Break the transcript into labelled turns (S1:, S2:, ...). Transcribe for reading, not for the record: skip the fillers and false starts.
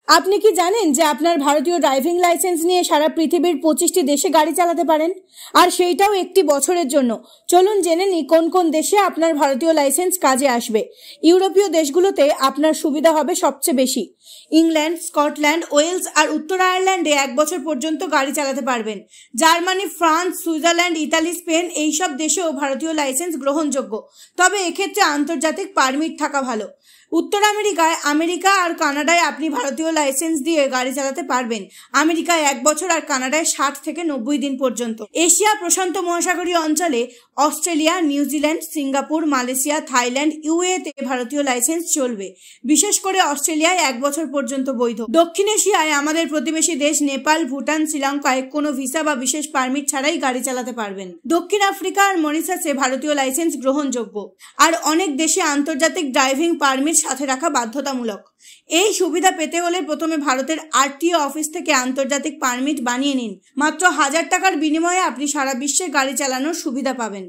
S1: আপনি কি জানেন যে আপনার ভারতীয় ড্রাইভিং লাইসেন্স নিয়ে সারা পৃথিবীর 25টি দেশে গাড়ি চালাতে পারেন, আর সেইটাও একটি বছরের জন্য। চলুন জেনে নিই কোন কোন দেশে আপনার ভারতীয় লাইসেন্স কাজে আসবে। ইউরোপীয় দেশগুলোতে আপনার সুবিধা হবে সবচেয়ে বেশি। ইংল্যান্ড, স্কটল্যান্ড, ওয়েলস আর উত্তর আয়ারল্যান্ডে 1 বছর পর্যন্ত গাড়ি চালাতে পারবেন। Germany, France, Switzerland, Italy, Spain এইসব দেশেও ভারতীয় লাইসেন্স গ্রহণযোগ্য, তবে এক্ষেত্রে আন্তর্জাতিক পারমিট থাকা ভালো। উত্তর আমেরিকায়, আমেরিকা আর কানাডায় আপনি ভারতীয় লাইসেন্স দিয়ে গাড়ি চালাতে পারবেন। আমেরিকায় 1 বছর আর কানাডায় 60 থেকে 90 দিন পর্যন্ত। এশিয়া প্রশান্ত মহাসাগরীয় অঞ্চলে Australia, New Zealand, Singapore, Malaysia, Thailand, ইউএতে ভারতীয় লাইসেন্স চলবে। বিশেষ করে অস্ট্রেলিয়ায় 1 বছর পর্যন্ত বৈধ। দক্ষিণ এশিয়ায় আমাদের প্রতিবেশী দেশ নেপাল, ভুটান, শ্রীলঙ্কায় কোনো ভিসা বা বিশেষ পারমিট ছাড়াই গাড়ি চালাতে পারবেন। দক্ষিণ আফ্রিকা আর মরিশাসে ভারতীয় লাইসেন্স গ্রহণযোগ্য, আর অনেক দেশে আন্তর্জাতিক ড্রাইভিং পারমিট সাথে রাখা বাধ্যতামূলক। এই সুবিধা পেতে হলে প্রথমে ভারতের আরটিও অফিস থেকে আন্তর্জাতিক পারমিট বানিয়ে নিন। মাত্র 1000 টাকার বিনিময়ে আপনি সারা বিশ্বে গাড়ি চালানোর সুবিধা পাবেন।